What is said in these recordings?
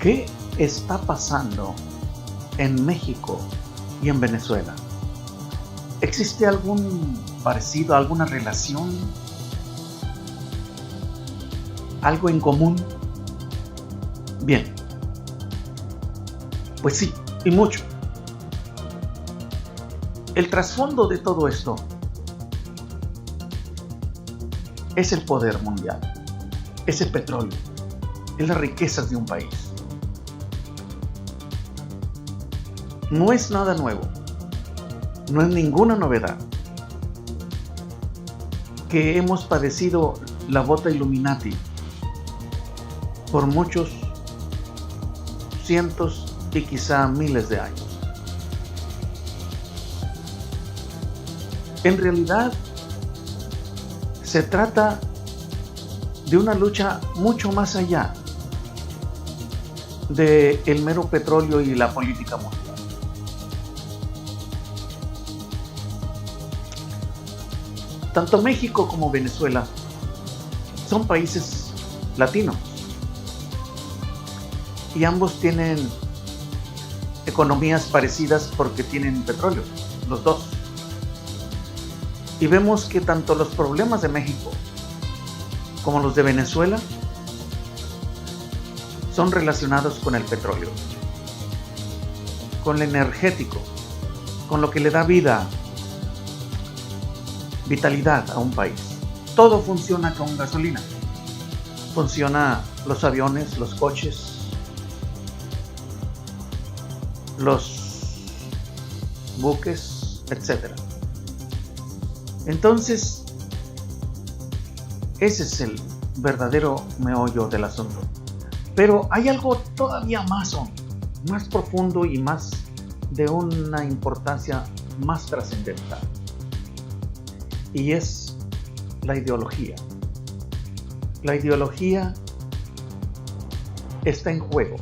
¿Qué está pasando en México y en Venezuela? ¿Existe algún parecido, alguna relación? ¿Algo en común? Bien, pues sí, y mucho. El trasfondo de todo esto es el poder mundial, es el petróleo, es las riquezas de un país. No es nada nuevo, no es ninguna novedad que hemos padecido la bota Illuminati por muchos cientos y quizá miles de años. En realidad, se trata de una lucha mucho más allá del mero petróleo y la política mundial. Tanto México como Venezuela son países latinos y ambos tienen economías parecidas porque tienen petróleo, los dos. Y vemos que tanto los problemas de México como los de Venezuela son relacionados con el petróleo, con el energético, con lo que le da vida, vitalidad a un país. Todo funciona con gasolina. Funciona los aviones, los coches, los buques, etc. Entonces, ese es el verdadero meollo del asunto. Pero hay algo todavía más profundo y más de una importancia más trascendental. Y es la ideología. La ideología está en juego.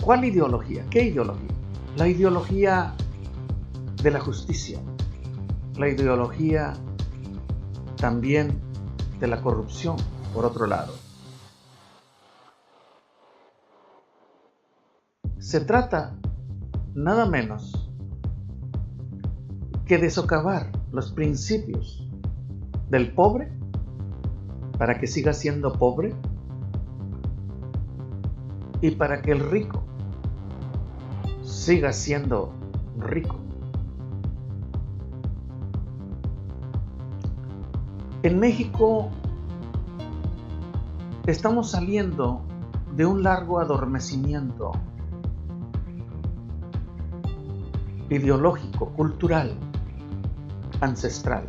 ¿Cuál ideología? ¿Qué ideología? La ideología de la justicia. La ideología también de la corrupción, por otro lado. Se trata nada menos que de socavar los principios del pobre para que siga siendo pobre y para que el rico siga siendo rico. En México estamos saliendo de un largo adormecimiento ideológico, cultural, ancestral.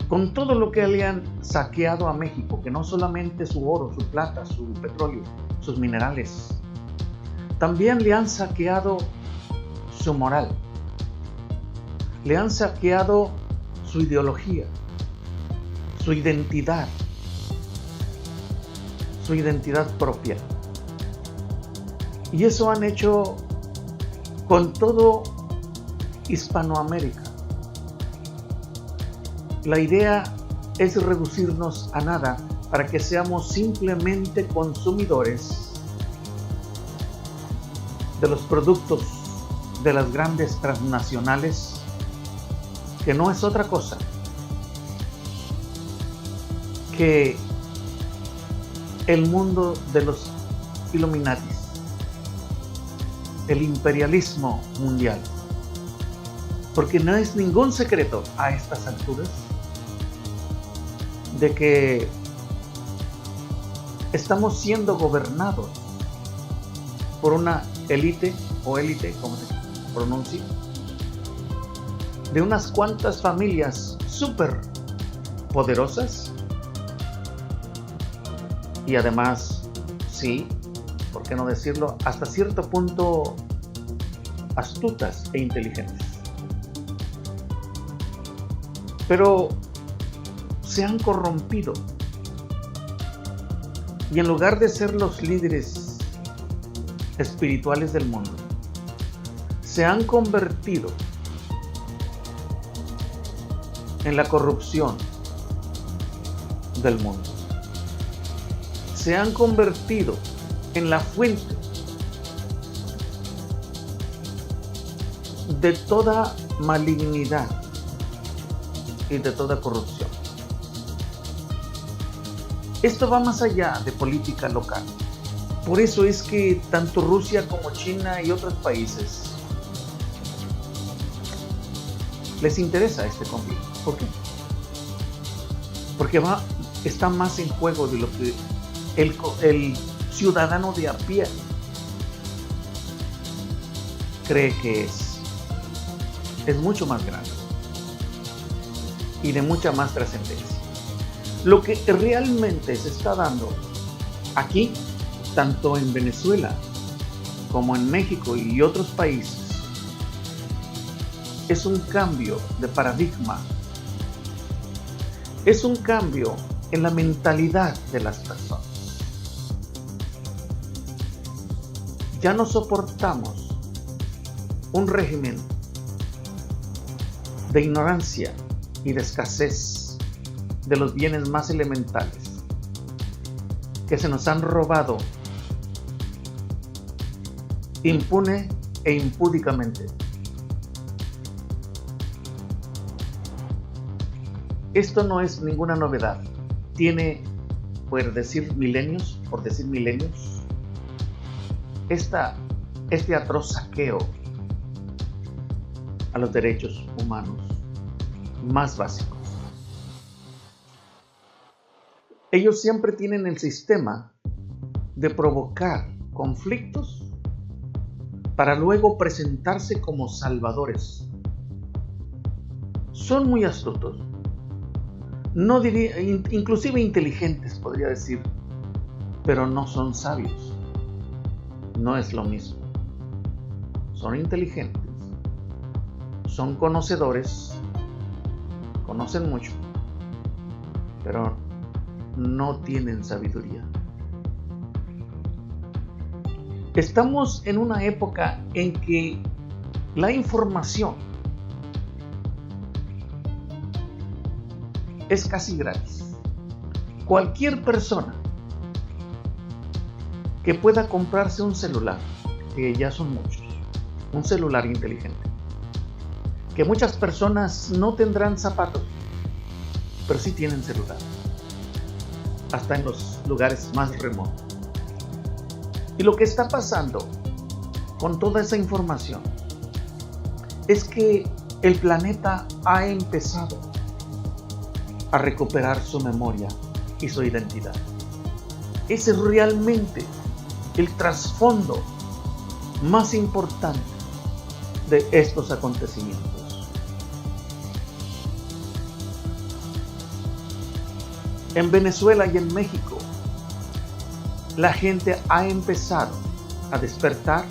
Con todo lo que le han saqueado a México, que no solamente su oro, su plata, su petróleo, sus minerales, también le han saqueado su moral, le han saqueado su ideología, su identidad propia. Y eso han hecho con todo Hispanoamérica. La idea es reducirnos a nada para que seamos simplemente consumidores de los productos de las grandes transnacionales, que no es otra cosa que el mundo de los Illuminatis, el imperialismo mundial. Porque no es ningún secreto a estas alturas de que estamos siendo gobernados por una élite, como se pronuncia, de unas cuantas familias súper poderosas y además, sí, ¿por qué no decirlo?, hasta cierto punto astutas e inteligentes. Pero se han corrompido y en lugar de ser los líderes espirituales del mundo, se han convertido en la corrupción, del mundo. Se han convertido en la fuente de toda malignidad y de toda corrupción. Esto va más allá de política local. Por eso es que tanto Rusia como China y otros países les interesa este conflicto. ¿Por qué? Porque está más en juego de lo que el ciudadano de a pie cree que es. Es mucho más grande y de mucha más trascendencia. Lo que realmente se está dando aquí, tanto en Venezuela como en México y otros países, es un cambio de paradigma, es un cambio en la mentalidad de las personas. Ya no soportamos un régimen de ignorancia y de escasez de los bienes más elementales que se nos han robado impune e impúdicamente. Esto no es ninguna novedad. Tiene, por decir milenios, este atroz saqueo a los derechos humanos más básicos. Ellos siempre tienen el sistema de provocar conflictos para luego presentarse como salvadores. Son muy astutos. No diría, inclusive inteligentes, podría decir, pero no son sabios. No es lo mismo. Son inteligentes, son conocedores, conocen mucho, pero no tienen sabiduría. Estamos en una época en que la información es casi gratis. Cualquier persona que pueda comprarse un celular, que ya son muchos, un celular inteligente, que muchas personas no tendrán zapatos, pero sí tienen celular, hasta en los lugares más remotos. Y lo que está pasando con toda esa información es que el planeta ha empezado a recuperar su memoria y su identidad. Ese es realmente el trasfondo más importante de estos acontecimientos. En Venezuela y en México, la gente ha empezado a despertar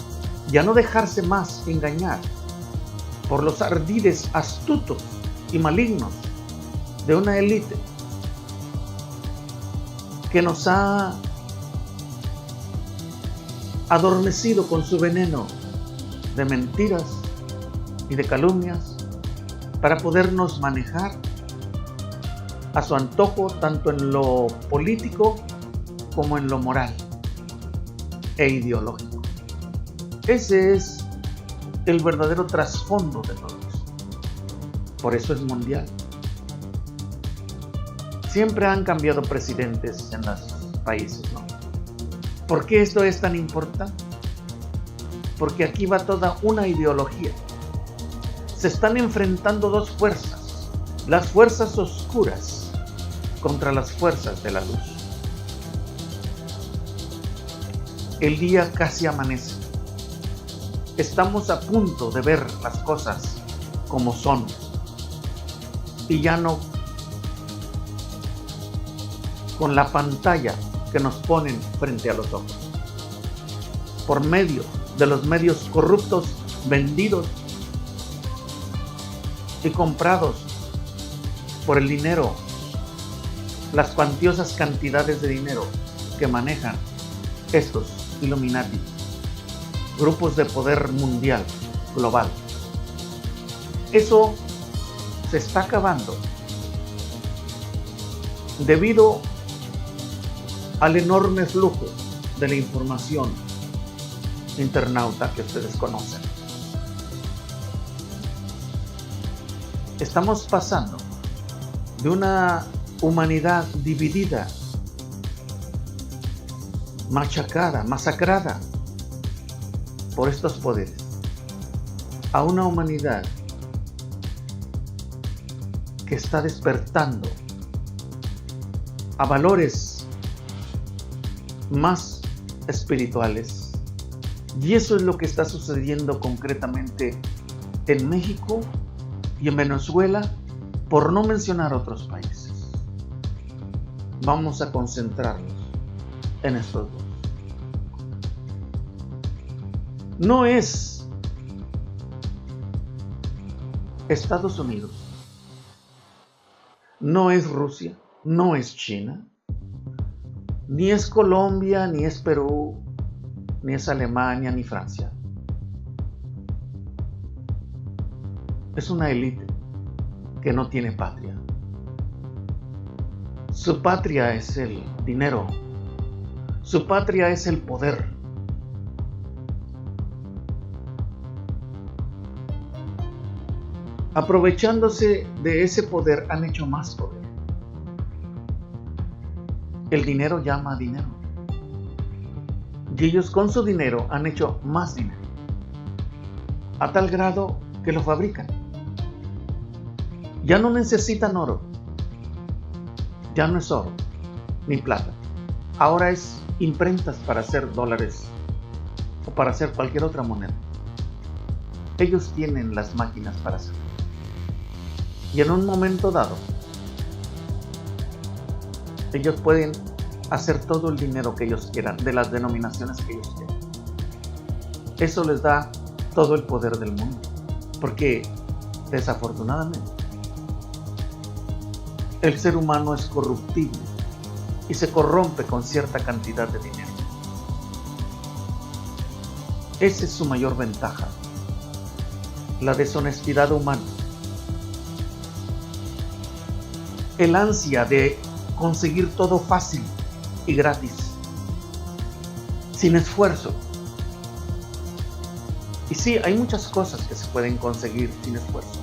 y a no dejarse más engañar por los ardides astutos y malignos de una élite que nos ha adormecido con su veneno de mentiras y de calumnias para podernos manejar a su antojo, tanto en lo político como en lo moral e ideológico. Ese es el verdadero trasfondo de todo esto. Por eso es mundial. Siempre han cambiado presidentes en los países, ¿no? ¿Por qué esto es tan importante? Porque aquí va toda una ideología. Se están enfrentando dos fuerzas, las fuerzas oscuras contra las fuerzas de la luz. El día casi amanece. Estamos a punto de ver las cosas como son y ya no con la pantalla que nos ponen frente a los ojos, por medio de los medios corruptos vendidos y comprados por el dinero, las cuantiosas cantidades de dinero que manejan estos Illuminati, grupos de poder mundial, global. Eso se está acabando. debido al enorme flujo de la información internauta que ustedes conocen. Estamos pasando de una humanidad dividida, machacada, masacrada por estos poderes, a una humanidad que está despertando a valores más espirituales. Y eso es lo que está sucediendo concretamente en México y en Venezuela, por no mencionar otros países. Vamos a concentrarnos en estos dos. No es Estados Unidos, no es Rusia, no es China, ni es Colombia, ni es Perú, ni es Alemania, ni Francia. Es una élite que no tiene patria. Su patria es el dinero. Su patria es el poder. Aprovechándose de ese poder, han hecho más poder. El dinero llama a dinero. Y ellos con su dinero han hecho más dinero. A tal grado que lo fabrican. Ya no necesitan oro. Ya no es oro ni plata. Ahora es imprentas para hacer dólares o para hacer cualquier otra moneda. Ellos tienen las máquinas para hacerlo. Y en un momento dado, ellos pueden hacer todo el dinero que ellos quieran, de las denominaciones que ellos quieran. Eso les da todo el poder del mundo. Porque, desafortunadamente, el ser humano es corruptible y se corrompe con cierta cantidad de dinero. Esa es su mayor ventaja, la deshonestidad humana. El ansia de conseguir todo fácil y gratis, sin esfuerzo. Y sí, hay muchas cosas que se pueden conseguir sin esfuerzo.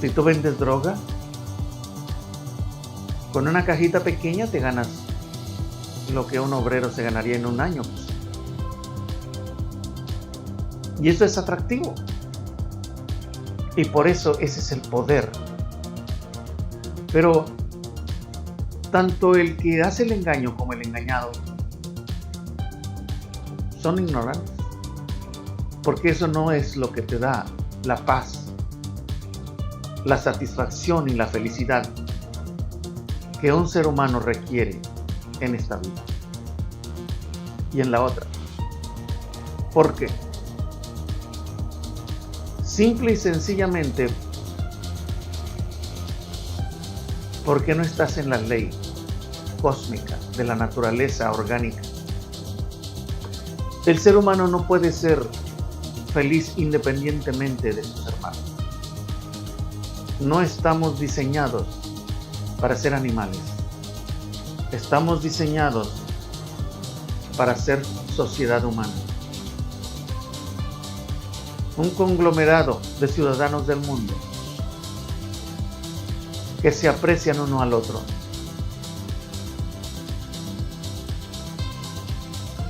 Si tú vendes droga, con una cajita pequeña te ganas lo que un obrero se ganaría en un año. Y eso es atractivo. Y por eso ese es el poder. Pero tanto el que hace el engaño como el engañado son ignorantes. Porque eso no es lo que te da la paz, la satisfacción y la felicidad que un ser humano requiere en esta vida y en la otra. ¿Por qué? Simple y sencillamente porque no estás en la ley cósmica de la naturaleza orgánica. El ser humano no puede ser feliz independientemente de sus hermanos. No estamos diseñados para ser animales. Estamos diseñados para ser sociedad humana. Un conglomerado de ciudadanos del mundo que se aprecian uno al otro.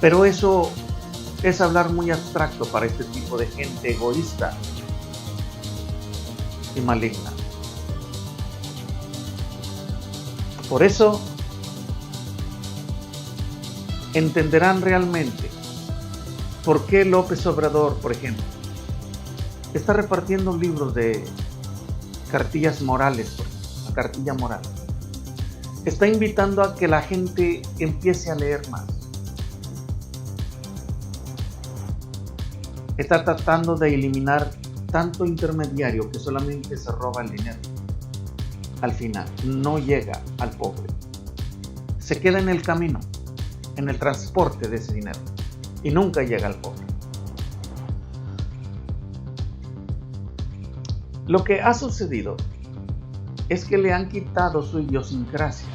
Pero eso es hablar muy abstracto para este tipo de gente egoísta y maligna. Por eso entenderán realmente por qué López Obrador, por ejemplo, está repartiendo libros de cartillas morales, la cartilla moral. Está invitando a que la gente empiece a leer más. Está tratando de eliminar tanto intermediario que solamente se roba el dinero. Al final, no llega al pobre. Se queda en el camino, en el transporte de ese dinero, y nunca llega al pobre. Lo que ha sucedido es que le han quitado su idiosincrasia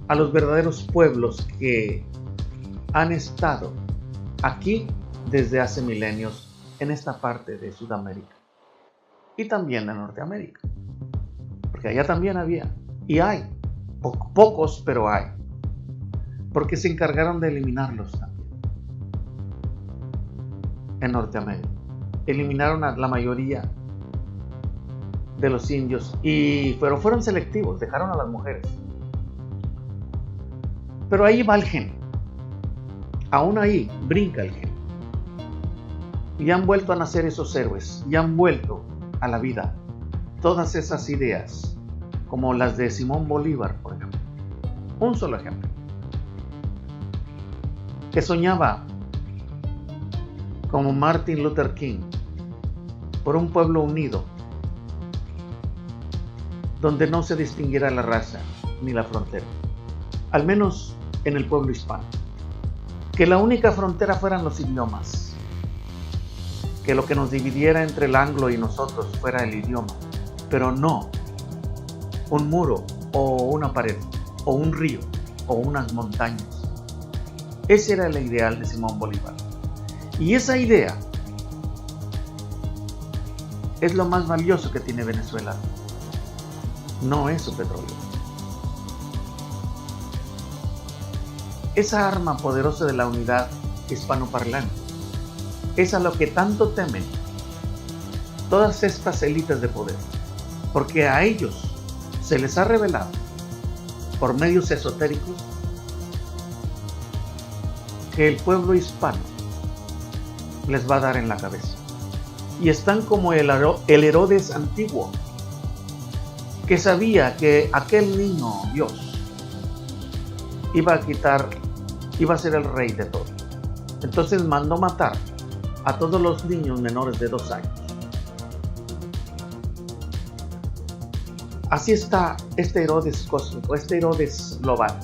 a los verdaderos pueblos que han estado aquí desde hace milenios en esta parte de Sudamérica y también en Norteamérica, porque allá también había y hay, pocos pero hay, porque se encargaron de eliminarlos también en Norteamérica. Eliminaron a la mayoría de los indios, pero fueron selectivos, dejaron a las mujeres. Pero ahí va el gen, aún ahí brinca el gen. Y han vuelto a nacer esos héroes, y han vuelto a la vida todas esas ideas, como las de Simón Bolívar, por ejemplo. Un solo ejemplo. Que soñaba, como Martin Luther King, por un pueblo unido, donde no se distinguiera la raza ni la frontera, al menos en el pueblo hispano. Que la única frontera fueran los idiomas, que lo que nos dividiera entre el anglo y nosotros fuera el idioma, pero no un muro o una pared o un río o unas montañas. Ese era el ideal de Simón Bolívar. Y esa idea es lo más valioso que tiene Venezuela. No es su petróleo. Esa arma poderosa de la unidad hispanoparlante es a lo que tanto temen todas estas élites de poder, porque a ellos se les ha revelado por medios esotéricos que el pueblo hispano les va a dar en la cabeza. Y están como el Herodes antiguo, que sabía que aquel niño Dios iba a ser el rey de todo. Entonces mandó matar a todos los niños menores de 2 años. Así está este Herodes cósmico, este Herodes global.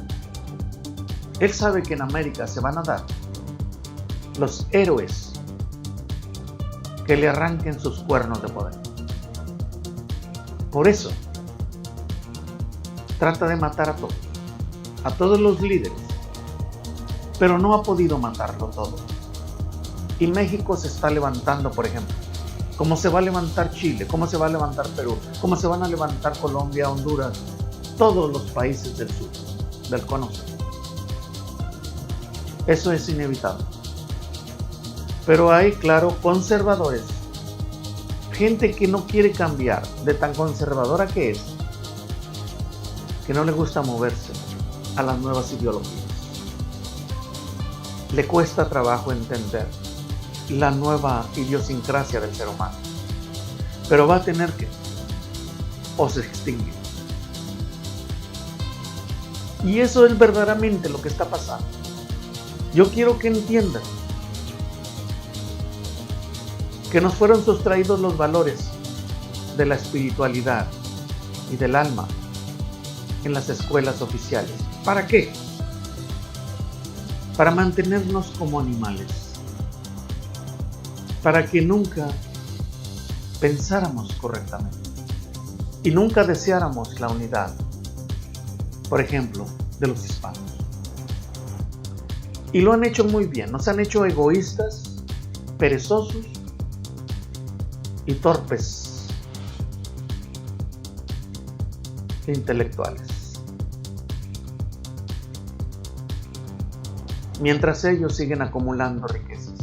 Él sabe que en América se van a dar los héroes que le arranquen sus cuernos de poder. Por eso trata de matar a todos los líderes, pero no ha podido matarlo todo. Y México se está levantando, por ejemplo, como se va a levantar Chile, como se va a levantar Perú, como se van a levantar Colombia, Honduras, todos los países del sur, del cono sur. Eso es inevitable. Pero hay, claro, conservadores, gente que no quiere cambiar, de tan conservadora que es, que no le gusta moverse a las nuevas ideologías. Le cuesta trabajo entender la nueva idiosincrasia del ser humano, pero va a tener que, o se extingue. Y eso es verdaderamente lo que está pasando. Yo quiero que entiendan que nos fueron sustraídos los valores de la espiritualidad y del alma en las escuelas oficiales. ¿Para qué? Para mantenernos como animales, para que nunca pensáramos correctamente y nunca deseáramos la unidad, por ejemplo, de los hispanos. Y lo han hecho muy bien, nos han hecho egoístas, perezosos y torpes intelectuales. Mientras ellos siguen acumulando riquezas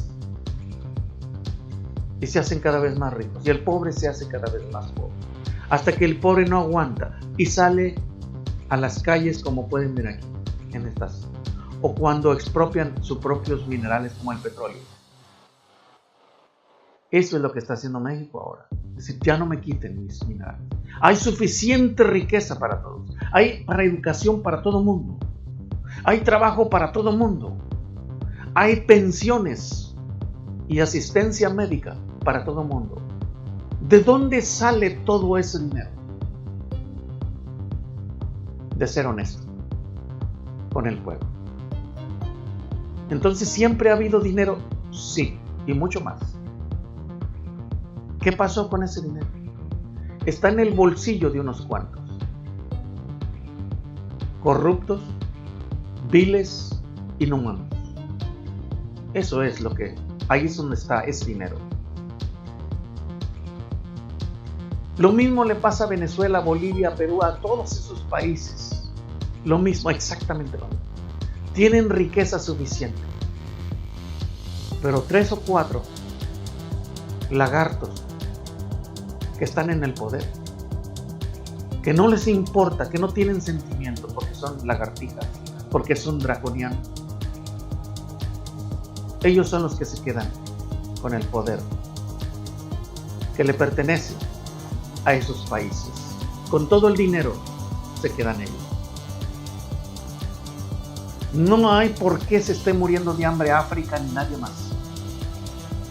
y se hacen cada vez más ricos y el pobre se hace cada vez más pobre, hasta que el pobre no aguanta y sale a las calles, como pueden ver aquí en estas, o cuando expropian sus propios minerales como el petróleo. Eso es lo que está haciendo México ahora. Es decir, ya no me quiten mis minerales. Hay suficiente riqueza para todos. Hay para educación para todo mundo. Hay trabajo para todo mundo. Hay pensiones y asistencia médica para todo mundo. ¿De dónde sale todo ese dinero? De ser honesto con el pueblo. Entonces, ¿siempre ha habido dinero? Sí, y mucho más. ¿Qué pasó con ese dinero? está en el bolsillo de unos cuantos. Corruptos, viles, inhumanos. Eso es lo que, ahí es donde está ese dinero. Lo mismo le pasa a Venezuela, Bolivia, Perú, a todos esos países. Lo mismo, exactamente lo mismo. Tienen riqueza suficiente. Pero 3 o 4 lagartos que están en el poder, que no les importa, que no tienen sentimiento porque son lagartijas, porque son draconianos. Ellos son los que se quedan con el poder que le pertenece a esos países. Con todo el dinero se quedan ellos. No hay por qué se esté muriendo de hambre África ni nadie más.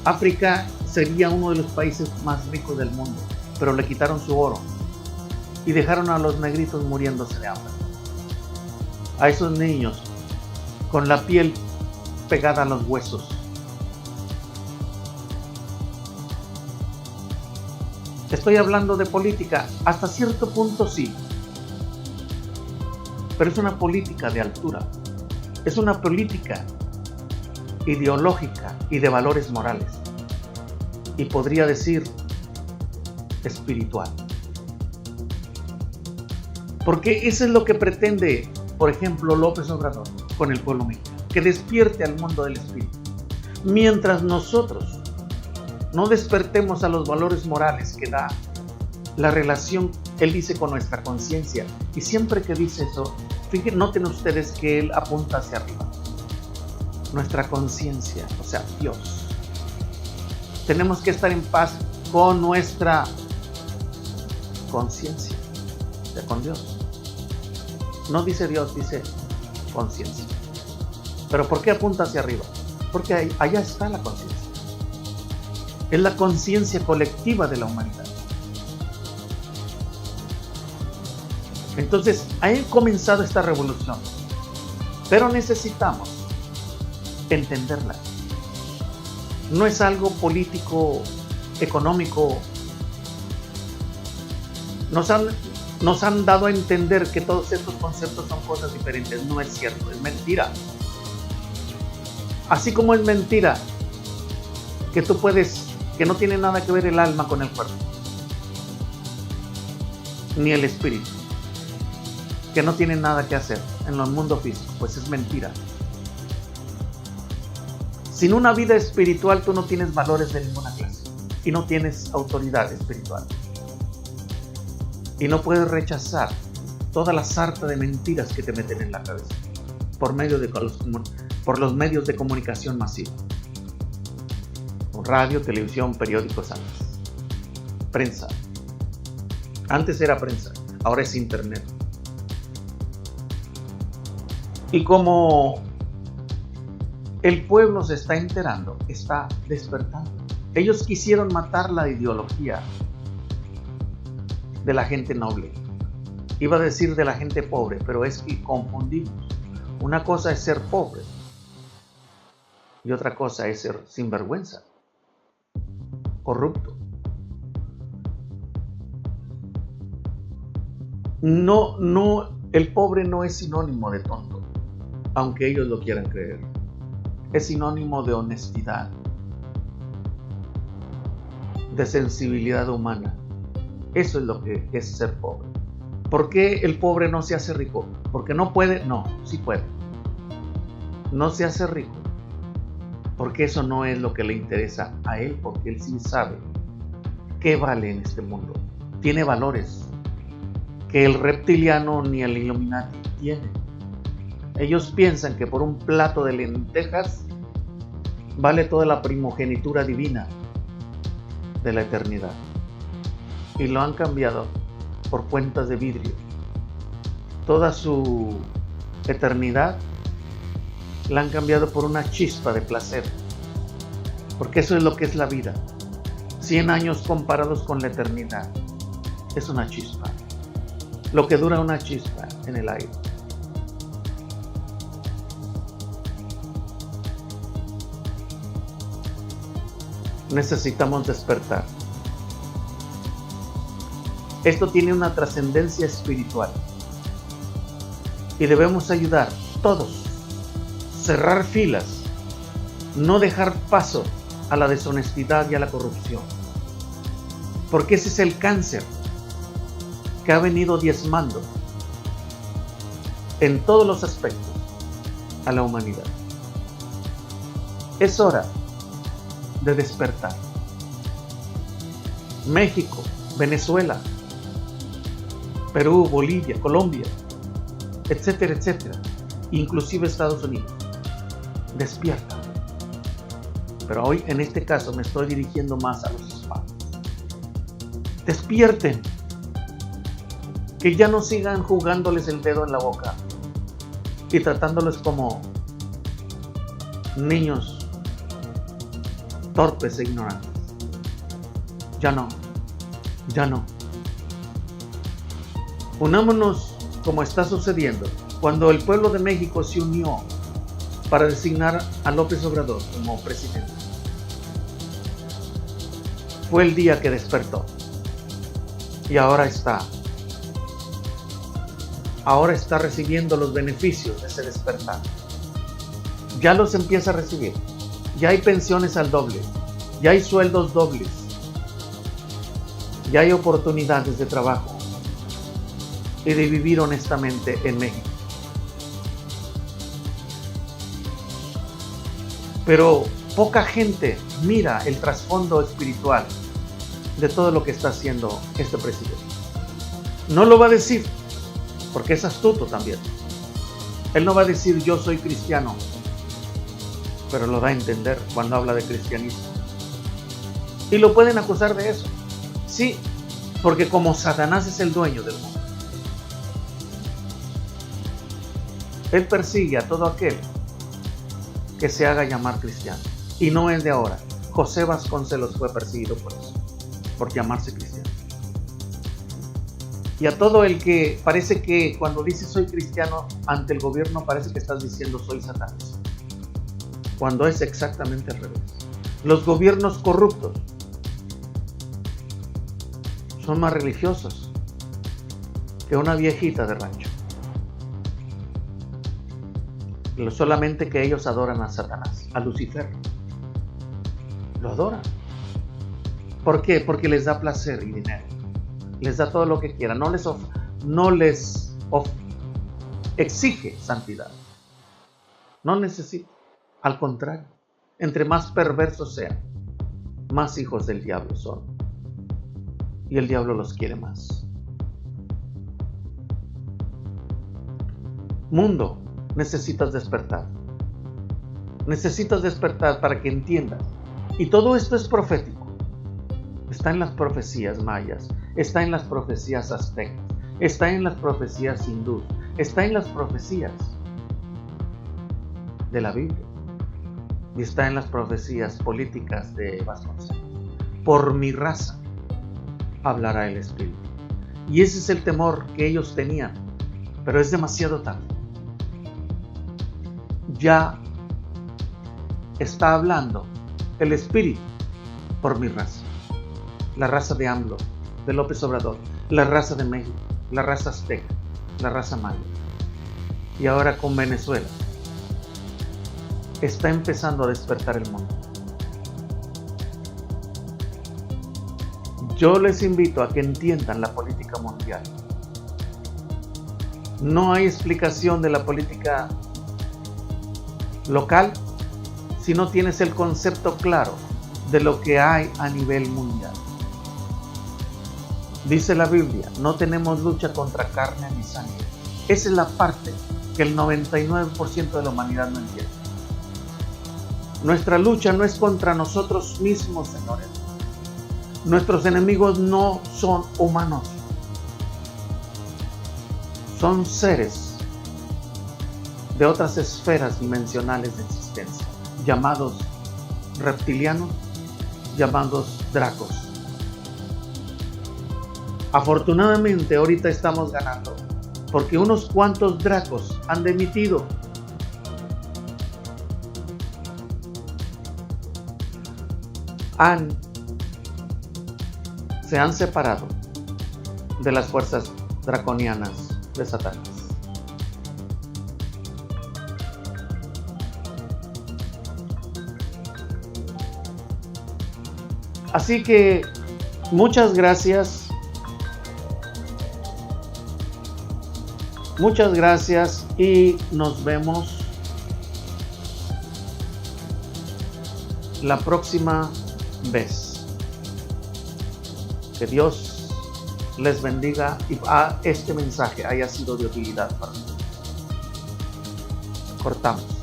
África sería uno de los países más ricos del mundo, pero le quitaron su oro y dejaron a los negritos muriéndose de hambre. A esos niños con la piel pegada a los huesos. Estoy hablando de política, hasta cierto punto sí, pero es una política de altura, es una política ideológica y de valores morales, y podría decir espiritual. Porque eso es lo que pretende, por ejemplo, López Obrador con el pueblo mexicano, que despierte al mundo del espíritu. Mientras nosotros no despertemos a los valores morales que da la relación, él dice, con nuestra conciencia. Y siempre que dice eso, fíjense, noten ustedes que él apunta hacia arriba. Nuestra conciencia, o sea, Dios. Tenemos que estar en paz con nuestra conciencia, o sea, con Dios. No dice Dios, dice conciencia. ¿Pero por qué apunta hacia arriba? Porque allá está la conciencia. Es la conciencia colectiva de la humanidad. Entonces, ha comenzado esta revolución, pero necesitamos entenderla. No es algo político, económico. Nos han dado a entender que todos estos conceptos son cosas diferentes. No es cierto, es mentira. Así como es mentira que no tiene nada que ver el alma con el cuerpo, ni el espíritu, que no tiene nada que hacer en el mundo físico, pues es mentira. Sin una vida espiritual tú no tienes valores de ninguna clase y no tienes autoridad espiritual. Y no puedes rechazar toda la sarta de mentiras que te meten en la cabeza por los medios de comunicación masiva. Radio, televisión, periódicos antes. Prensa. Antes era prensa, ahora es internet. Y como el pueblo se está enterando, está despertando. Ellos quisieron matar la ideología de la gente noble. Iba a decir de la gente pobre, pero es que confundimos. Una cosa es ser pobre y otra cosa es ser sinvergüenza, corrupto. No, el pobre no es sinónimo de tonto, aunque ellos lo quieran creer. Es sinónimo de honestidad, de sensibilidad humana. Eso es lo que es ser pobre. ¿Por qué el pobre no se hace rico? ¿Porque no puede? No, sí puede. No se hace rico porque eso no es lo que le interesa a él, porque él sí sabe qué vale en este mundo. Tiene valores que el reptiliano ni el Illuminati tienen. Ellos piensan que por un plato de lentejas vale toda la primogenitura divina de la eternidad. Y lo han cambiado por cuentas de vidrio. Toda su eternidad la han cambiado por una chispa de placer. Porque eso es lo que es la vida. 100 años comparados con la eternidad es una chispa. Lo que dura una chispa en el aire. Necesitamos despertar. Esto tiene una trascendencia espiritual y debemos ayudar todos, cerrar filas, no dejar paso a la deshonestidad y a la corrupción, porque ese es el cáncer que ha venido diezmando en todos los aspectos a la humanidad. Es hora de despertar. México, Venezuela, Perú, Bolivia, Colombia, etcétera, etcétera, inclusive Estados Unidos. Despierta. Pero hoy en este caso me estoy dirigiendo más a los hispanos. Despierten. Que ya no sigan jugándoles el dedo en la boca y tratándoles como niños torpes e ignorantes. Ya no. Unámonos como está sucediendo cuando el pueblo de México se unió para designar a López Obrador como presidente. Fue el día que despertó y ahora está recibiendo los beneficios de ese despertar. Ya los empieza a recibir. Ya hay pensiones al doble. Ya hay sueldos dobles. Ya hay oportunidades de trabajo y de vivir honestamente en México. Pero poca gente mira el trasfondo espiritual de todo lo que está haciendo este presidente. No lo va a decir, porque es astuto también. Él no va a decir yo soy cristiano, pero lo da a entender cuando habla de cristianismo. Y lo pueden acusar de eso. Sí, porque como Satanás es el dueño del mundo, él persigue a todo aquel que se haga llamar cristiano. Y no es de ahora. José Vasconcelos fue perseguido por eso, por llamarse cristiano. Y a todo el que parece que cuando dice soy cristiano ante el gobierno parece que estás diciendo soy satanista, cuando es exactamente al revés. Los gobiernos corruptos son más religiosos que una viejita de rancho. Solamente que ellos adoran a Satanás, a Lucifer. Lo adoran. ¿Por qué? Porque les da placer y dinero. Les da todo lo que quieran. No les exige santidad. No necesita. Al contrario, entre más perversos sean, más hijos del diablo son. Y el diablo los quiere más. Mundo, necesitas despertar. Necesitas despertar para que entiendas. Y todo esto es profético. Está en las profecías mayas, está en las profecías aztecas, está en las profecías hindúes, está en las profecías de la Biblia y está en las profecías políticas de Vasconcelos. Por mi raza hablará el Espíritu. Y ese es el temor que ellos tenían, pero es demasiado tarde. Ya está hablando el Espíritu por mi raza. La raza de AMLO, de López Obrador, la raza de México, la raza azteca, la raza maya. Y ahora con Venezuela. Está empezando a despertar el mundo. Yo les invito a que entiendan la política mundial. No hay explicación de la política local si no tienes el concepto claro de lo que hay a nivel mundial. Dice la Biblia, no tenemos lucha contra carne ni sangre. Esa es la parte que el 99% de la humanidad no entiende. Nuestra lucha no es contra nosotros mismos, señores. Nuestros enemigos no son humanos. Son seres de otras esferas dimensionales de existencia, llamados reptilianos, llamados dracos. Afortunadamente ahorita estamos ganando, porque unos cuantos dracos han dimitido. Se han separado de las fuerzas draconianas de Satanás. Así que muchas gracias. Muchas gracias y nos vemos la próxima vez. Que Dios les bendiga y este mensaje haya sido de utilidad para ustedes. Cortamos.